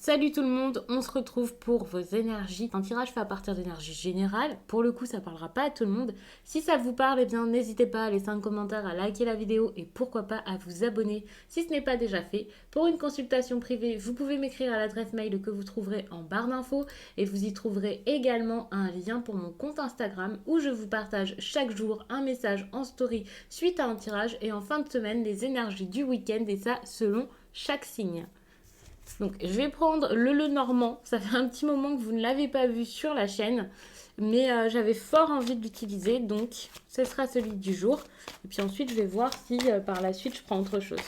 Salut tout le monde, on se retrouve pour vos énergies. Un tirage fait à partir d'énergie générale. Pour le coup, ça parlera pas à tout le monde. Si ça vous parle, eh bien n'hésitez pas à laisser un commentaire, à liker la vidéo et pourquoi pas à vous abonner si ce n'est pas déjà fait. Pour une consultation privée, vous pouvez m'écrire à l'adresse mail que vous trouverez en barre d'infos et vous y trouverez également un lien pour mon compte Instagram où je vous partage chaque jour un message en story suite à un tirage et en fin de semaine les énergies du week-end et ça selon chaque signe. Donc je vais prendre le Normand, ça fait un petit moment que vous ne l'avez pas vu sur la chaîne, mais j'avais fort envie de l'utiliser, donc ce sera celui du jour. Et puis ensuite je vais voir si par la suite je prends autre chose.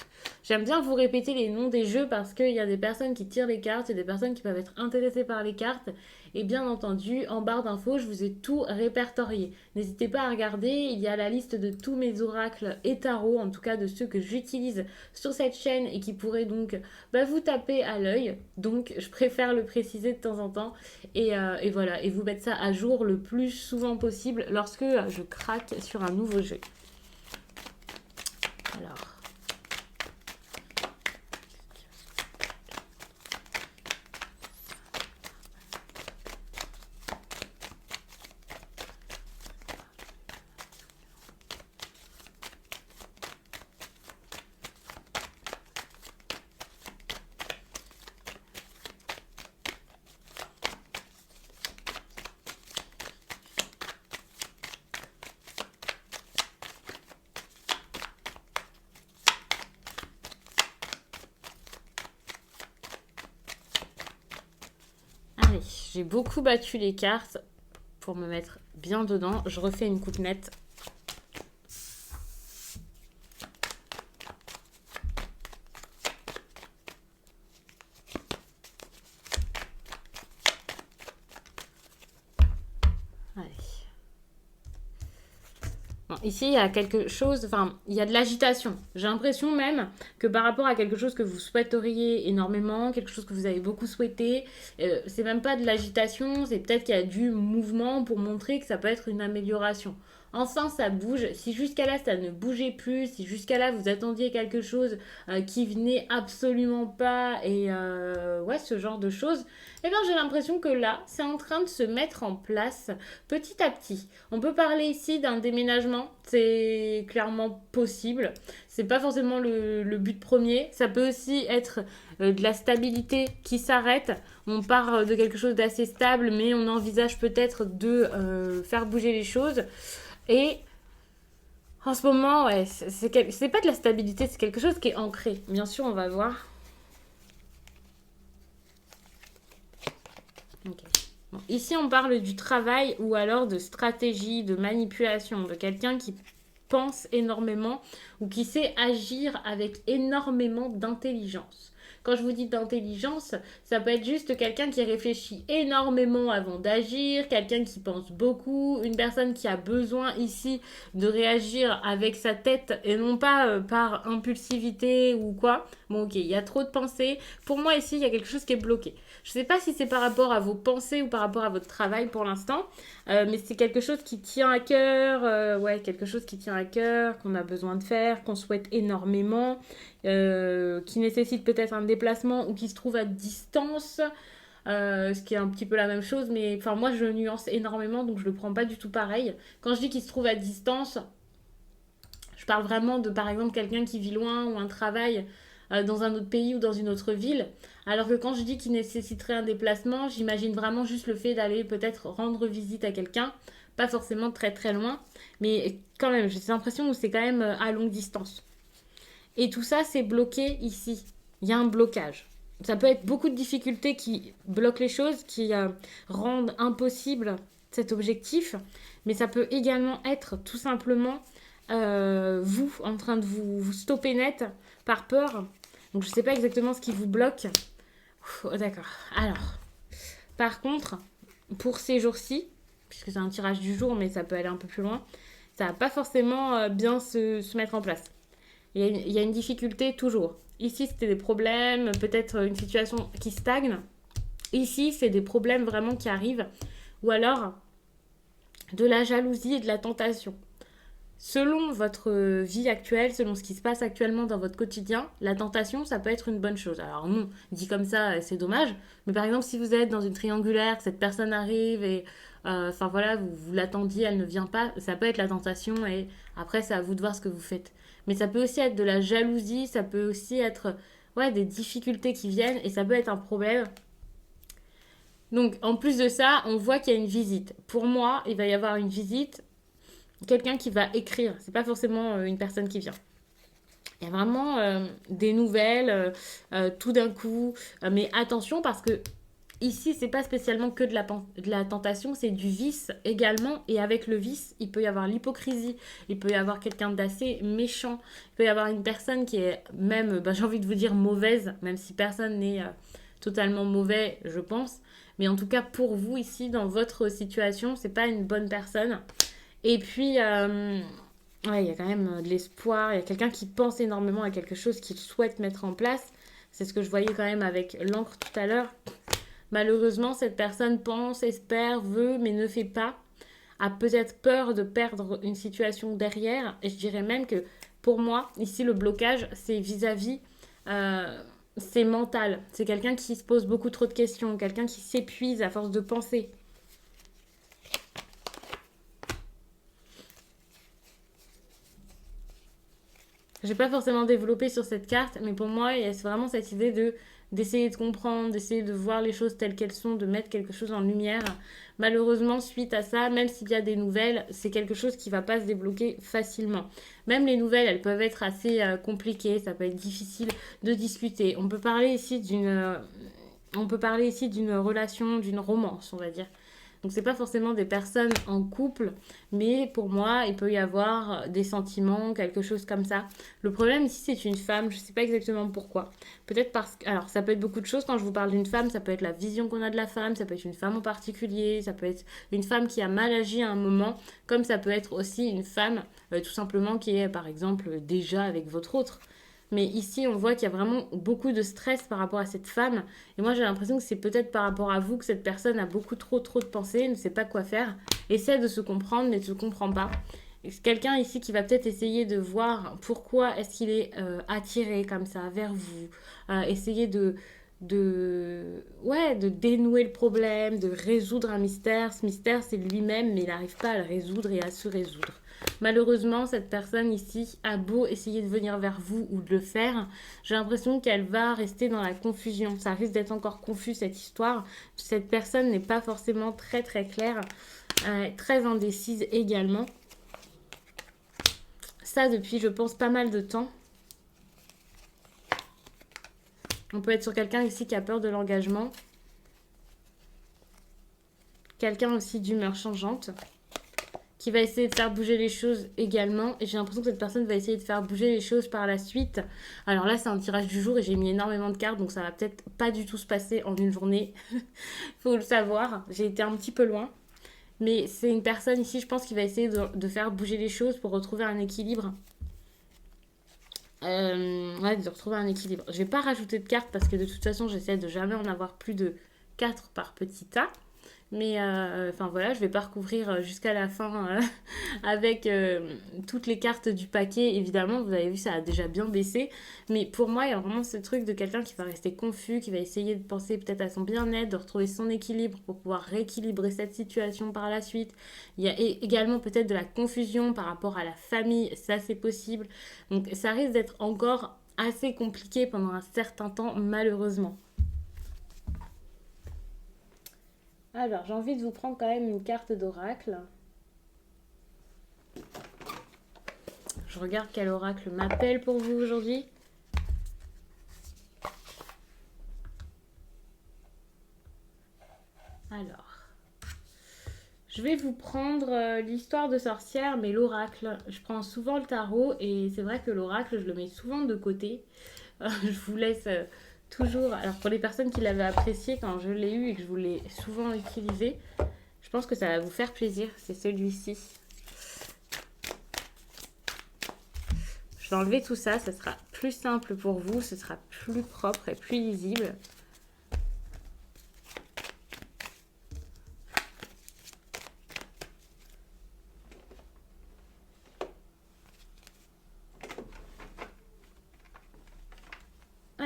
J'aime bien vous répéter les noms des jeux parce qu'il y a des personnes qui tirent les cartes, il y a des personnes qui peuvent être intéressées par les cartes. Et bien entendu, en barre d'infos, je vous ai tout répertorié. N'hésitez pas à regarder, il y a la liste de tous mes oracles et tarots, en tout cas de ceux que j'utilise sur cette chaîne et qui pourraient donc vous taper à l'œil. Donc je préfère le préciser de temps en temps. Et voilà, et vous mettre ça à jour le plus souvent possible lorsque je craque sur un nouveau jeu. Alors... Allez, j'ai beaucoup battu les cartes pour me mettre bien dedans. Je refais une coupe nette. Allez. Bon, ici, il y a quelque chose, enfin, il y a de l'agitation. J'ai l'impression même que par rapport à quelque chose que vous souhaiteriez énormément, quelque chose que vous avez beaucoup souhaité, c'est même pas de l'agitation, c'est peut-être qu'il y a du mouvement pour montrer que ça peut être une amélioration. Enfin, ça bouge. Si jusqu'à là, ça ne bougeait plus, si jusqu'à là, vous attendiez quelque chose qui venait absolument pas, et ouais, ce genre de choses, eh bien, j'ai l'impression que là, c'est en train de se mettre en place petit à petit. On peut parler ici d'un déménagement, c'est clairement possible. C'est pas forcément le but premier. Ça peut aussi être de la stabilité qui s'arrête. On part de quelque chose d'assez stable, mais on envisage peut-être de faire bouger les choses. Et en ce moment, ouais, c'est pas de la stabilité, c'est quelque chose qui est ancré. Bien sûr, on va voir. Ok. Bon, ici, on parle du travail ou alors de stratégie, de manipulation, de quelqu'un qui pense énormément ou qui sait agir avec énormément d'intelligence. Quand je vous dis d'intelligence, ça peut être juste quelqu'un qui réfléchit énormément avant d'agir, quelqu'un qui pense beaucoup, une personne qui a besoin ici de réagir avec sa tête et non pas par impulsivité ou quoi. Bon ok, il y a trop de pensées. Pour moi ici, il y a quelque chose qui est bloqué. Je ne sais pas si c'est par rapport à vos pensées ou par rapport à votre travail pour l'instant, mais c'est quelque chose qui tient à cœur, ouais, quelque chose qui tient à cœur, qu'on a besoin de faire, qu'on souhaite énormément, qui nécessite peut-être un déplacement ou qui se trouve à distance, ce qui est un petit peu la même chose, mais enfin moi je nuance énormément donc je le prends pas du tout pareil. Quand je dis qu'il se trouve à distance, je parle vraiment de par exemple quelqu'un qui vit loin ou un travail dans un autre pays ou dans une autre ville. Alors que quand je dis qu'il nécessiterait un déplacement, j'imagine vraiment juste le fait d'aller peut-être rendre visite à quelqu'un, pas forcément très très loin, mais quand même j'ai l'impression que c'est quand même à longue distance. Et tout ça c'est bloqué ici. Il y a un blocage. Ça peut être beaucoup de difficultés qui bloquent les choses, qui rendent impossible cet objectif, mais ça peut également être tout simplement vous en train de vous stopper net par peur. Donc je ne sais pas exactement ce qui vous bloque. D'accord. Alors, par contre, pour ces jours-ci, puisque c'est un tirage du jour, mais ça peut aller un peu plus loin, ça va pas forcément bien se mettre en place. Il y a une difficulté toujours. Ici, c'était des problèmes, peut-être une situation qui stagne. Ici, c'est des problèmes vraiment qui arrivent. Ou alors, de la jalousie et de la tentation. selon votre vie actuelle, selon ce qui se passe actuellement dans votre quotidien, la tentation, ça peut être une bonne chose. Alors non, dit comme ça, c'est dommage. Mais par exemple, si vous êtes dans une triangulaire, que cette personne arrive et, enfin voilà, vous l'attendiez, elle ne vient pas, ça peut être la tentation et après, c'est à vous de voir ce que vous faites. Mais ça peut aussi être de la jalousie, ça peut aussi être, ouais, des difficultés qui viennent et ça peut être un problème. Donc, en plus de ça, on voit qu'il y a une visite. Pour moi, il va y avoir une visite, quelqu'un qui va écrire. C'est pas forcément une personne qui vient. Il y a vraiment des nouvelles tout d'un coup. Mais attention parce que ici, c'est pas spécialement que de la tentation, c'est du vice également. Et avec le vice, il peut y avoir l'hypocrisie, il peut y avoir quelqu'un d'assez méchant, il peut y avoir une personne qui est même, ben, j'ai envie de vous dire, mauvaise, même si personne n'est totalement mauvais, je pense. Mais en tout cas, pour vous ici, dans votre situation, c'est pas une bonne personne. Et puis, ouais, il y a quand même de l'espoir. Il y a quelqu'un qui pense énormément à quelque chose qu'il souhaite mettre en place. C'est ce que je voyais quand même avec l'encre tout à l'heure. Malheureusement, cette personne pense, espère, veut, mais ne fait pas. A peut-être peur de perdre une situation derrière. Et je dirais même que pour moi, ici, le blocage, c'est vis-à-vis, euh, c'est mental. C'est quelqu'un qui se pose beaucoup trop de questions, quelqu'un qui s'épuise à force de penser. J'ai pas forcément développé sur cette carte, mais pour moi, il y a vraiment cette idée de d'essayer de comprendre, d'essayer de voir les choses telles qu'elles sont, de mettre quelque chose en lumière. Malheureusement, suite à ça, même s'il y a des nouvelles, c'est quelque chose qui va pas se débloquer facilement. Même les nouvelles, elles peuvent être assez compliquées, ça peut être difficile de discuter. On peut parler ici d'une relation, d'une romance, on va dire. Donc c'est pas forcément des personnes en couple, mais pour moi, il peut y avoir des sentiments, quelque chose comme ça. Le problème ici, c'est une femme, je sais pas exactement pourquoi. Peut-être parce que... Alors, ça peut être beaucoup de choses quand je vous parle d'une femme, ça peut être la vision qu'on a de la femme, ça peut être une femme en particulier, ça peut être une femme qui a mal agi à un moment, comme ça peut être aussi une femme tout simplement qui est, par exemple, déjà avec votre autre. Mais ici, on voit qu'il y a vraiment beaucoup de stress par rapport à cette femme. Et moi, j'ai l'impression que c'est peut-être par rapport à vous que cette personne a beaucoup trop de pensées, ne sait pas quoi faire, essaie de se comprendre, mais ne se comprend pas. Et c'est quelqu'un ici qui va peut-être essayer de voir pourquoi est-ce qu'il est attiré comme ça vers vous. Essayer ouais, de dénouer le problème, de résoudre un mystère. Ce mystère, c'est lui-même, mais il n'arrive pas à le résoudre et à se résoudre. Malheureusement, cette personne ici a beau essayer de venir vers vous ou de le faire, j'ai l'impression qu'elle va rester dans la confusion. Ça risque d'être encore confus cette histoire. Cette personne n'est pas forcément très claire, très indécise également. Ça depuis, je pense, pas mal de temps. On peut être sur quelqu'un ici qui a peur de l'engagement. Quelqu'un aussi d'humeur changeante, qui va essayer de faire bouger les choses également. Et j'ai l'impression que cette personne va essayer de faire bouger les choses par la suite. Alors là, c'est un tirage du jour et j'ai mis énormément de cartes, donc ça va peut-être pas du tout se passer en une journée. Faut le savoir. J'ai été un petit peu loin. Mais c'est une personne ici, je pense, qui va essayer de faire bouger les choses pour retrouver un équilibre. Ouais, de retrouver un équilibre. Je vais pas rajouter de cartes parce que de toute façon, j'essaie de jamais en avoir plus de 4 par petit tas. Mais enfin voilà, je vais pas recouvrir jusqu'à la fin avec toutes les cartes du paquet. Évidemment, vous avez vu, ça a déjà bien baissé. Mais pour moi, il y a vraiment ce truc de quelqu'un qui va rester confus, qui va essayer de penser peut-être à son bien-être, de retrouver son équilibre pour pouvoir rééquilibrer cette situation par la suite. Il y a également peut-être de la confusion par rapport à la famille, ça c'est possible. Donc ça risque d'être encore assez compliqué pendant un certain temps, malheureusement. Alors, j'ai envie de vous prendre quand même une carte d'oracle. Je regarde quel oracle m'appelle pour vous aujourd'hui. Alors, je vais vous prendre l'histoire de sorcière, mais l'oracle. Je prends souvent le tarot et c'est vrai que l'oracle, je le mets souvent de côté. Je vous laisse toujours... Alors, pour les personnes qui l'avaient apprécié quand je l'ai eu et que je vous l'ai souvent utilisé, je pense que ça va vous faire plaisir. C'est celui-ci. Je vais enlever tout ça, ça sera plus simple pour vous, ce sera plus propre et plus lisible.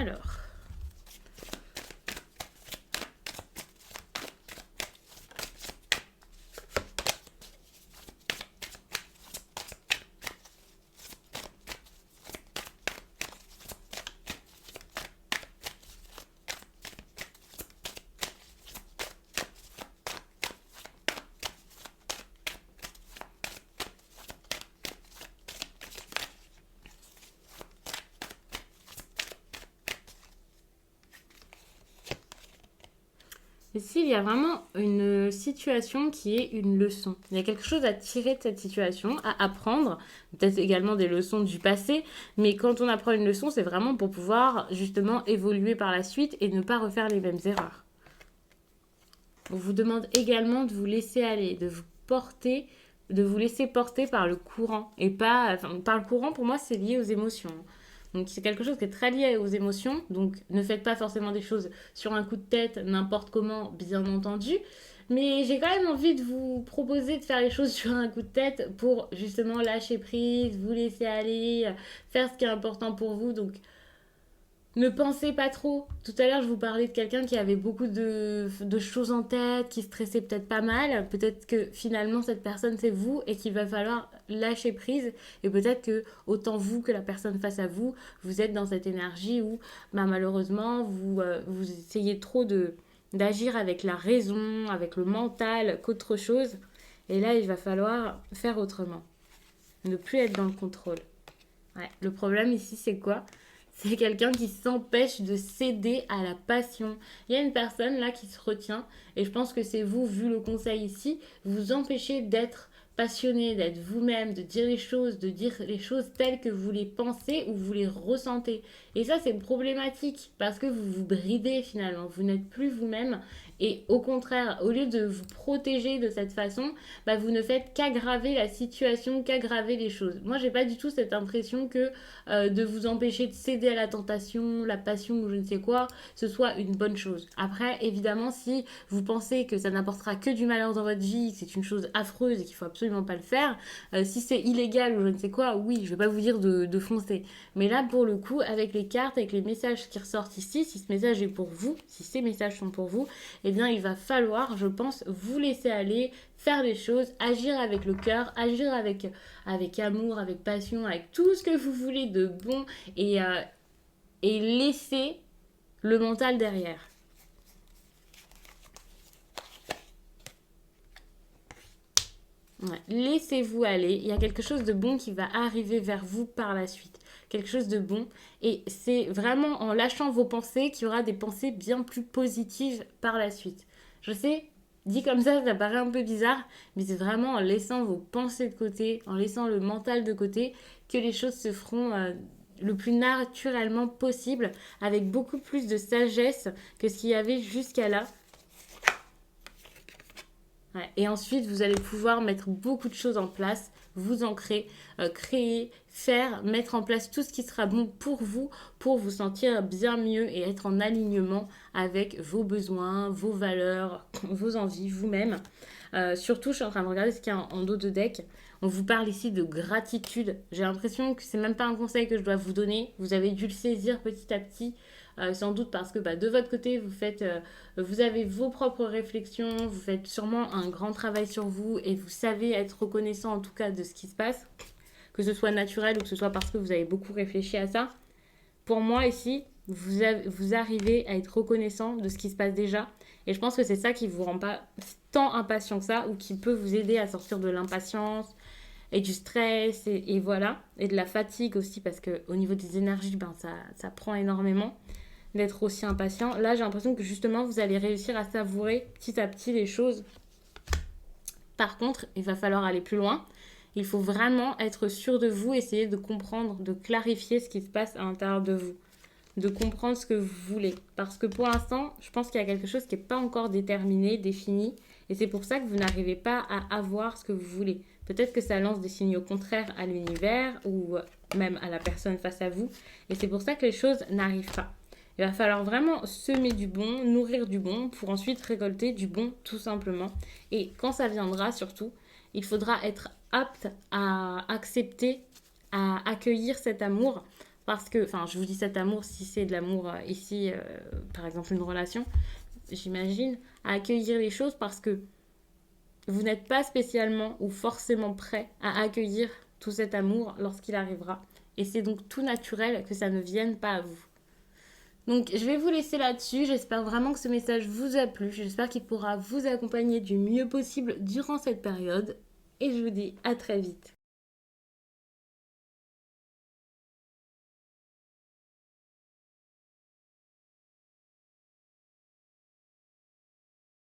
Alors, ici, il y a vraiment une situation qui est une leçon. Il y a quelque chose à tirer de cette situation, à apprendre, peut-être également des leçons du passé, mais quand on apprend une leçon, c'est vraiment pour pouvoir justement évoluer par la suite et ne pas refaire les mêmes erreurs. On vous demande également de vous laisser aller, de vous laisser porter par le courant. Et pas, enfin, par le courant, pour moi, c'est lié aux émotions. Donc c'est quelque chose qui est très lié aux émotions. Donc ne faites pas forcément des choses sur un coup de tête, n'importe comment, bien entendu. Mais j'ai quand même envie de vous proposer de faire les choses sur un coup de tête pour justement lâcher prise, vous laisser aller, faire ce qui est important pour vous. Donc ne pensez pas trop. Tout à l'heure, je vous parlais de quelqu'un qui avait beaucoup de choses en tête, qui stressait peut-être pas mal. Peut-être que finalement, cette personne, c'est vous et qu'il va falloir lâcher prise. Et peut-être que autant vous que la personne face à vous, vous êtes dans cette énergie où bah, malheureusement, vous essayez trop d'agir avec la raison, avec le mental, qu'autre chose. Et là, il va falloir faire autrement. Ne plus être dans le contrôle. Ouais. Le problème ici, c'est quoi? C'est quelqu'un qui s'empêche de céder à la passion. Il y a une personne là qui se retient et je pense que c'est vous, vu le conseil ici, vous empêchez d'être passionné, d'être vous-même, de dire les choses telles que vous les pensez ou vous les ressentez. Et ça, c'est problématique parce que vous vous bridez finalement. Vous n'êtes plus vous-même et au contraire, au lieu de vous protéger de cette façon, bah, vous ne faites qu'aggraver la situation, qu'aggraver les choses. Moi, j'ai pas du tout cette impression que de vous empêcher de céder à la tentation, la passion ou je ne sais quoi, ce soit une bonne chose. Après, évidemment, si vous pensez que ça n'apportera que du malheur dans votre vie, que c'est une chose affreuse et qu'il faut absolument pas le faire, si c'est illégal ou je ne sais quoi, oui, je vais pas vous dire de foncer. Mais là, pour le coup, avec les cartes, avec les messages qui ressortent ici, si ce message est pour vous, si ces messages sont pour vous, eh bien, il va falloir, je pense, vous laisser aller, faire les choses, agir avec le cœur, agir avec amour, avec passion, avec tout ce que vous voulez de bon et laisser le mental derrière. Ouais. Laissez-vous aller. Il y a quelque chose de bon qui va arriver vers vous par la suite. Quelque chose de bon. Et c'est vraiment en lâchant vos pensées qu'il y aura des pensées bien plus positives par la suite. Je sais, dit comme ça paraît un peu bizarre, mais c'est vraiment en laissant vos pensées de côté, en laissant le mental de côté, que les choses se feront le plus naturellement possible, avec beaucoup plus de sagesse que ce qu'il y avait jusqu'à là. Ouais. Et ensuite, vous allez pouvoir mettre beaucoup de choses en place, vous ancrer, créer, faire, mettre en place tout ce qui sera bon pour vous sentir bien mieux et être en alignement avec vos besoins, vos valeurs, vos envies, vous-même. Surtout, je suis en train de regarder ce qu'il y a en dos de deck. On vous parle ici de gratitude. J'ai l'impression que c'est même pas un conseil que je dois vous donner. Vous avez dû le saisir petit à petit. Sans doute parce que bah, de votre côté, vous avez vos propres réflexions, vous faites sûrement un grand travail sur vous et vous savez être reconnaissant en tout cas de ce qui se passe, que ce soit naturel ou que ce soit parce que vous avez beaucoup réfléchi à ça. Pour moi ici, vous arrivez à être reconnaissant de ce qui se passe déjà et je pense que c'est ça qui vous rend pas tant impatient que ça ou qui peut vous aider à sortir de l'impatience et du stress et voilà, et de la fatigue aussi parce que au niveau des énergies, ben, ça prend énormément d'être aussi impatient. Là, j'ai l'impression que justement, vous allez réussir à savourer petit à petit les choses. Par contre, il va falloir aller plus loin. Il faut vraiment être sûr de vous, essayer de comprendre, de clarifier ce qui se passe à l'intérieur de vous, de comprendre ce que vous voulez. Parce que pour l'instant, je pense qu'il y a quelque chose qui n'est pas encore déterminé, défini, et c'est pour ça que vous n'arrivez pas à avoir ce que vous voulez. Peut-être que ça lance des signaux contraires à l'univers ou même à la personne face à vous, et c'est pour ça que les choses n'arrivent pas. Il va falloir vraiment semer du bon, nourrir du bon pour ensuite récolter du bon tout simplement. Et quand ça viendra surtout, il faudra être apte à accepter, à accueillir cet amour parce que, enfin, je vous dis cet amour si c'est de l'amour ici, par exemple une relation, j'imagine, à accueillir les choses parce que vous n'êtes pas spécialement ou forcément prêt à accueillir tout cet amour lorsqu'il arrivera. Et c'est donc tout naturel que ça ne vienne pas à vous. Donc je vais vous laisser là-dessus. J'espère vraiment que ce message vous a plu. J'espère qu'il pourra vous accompagner du mieux possible durant cette période. Et je vous dis à très vite.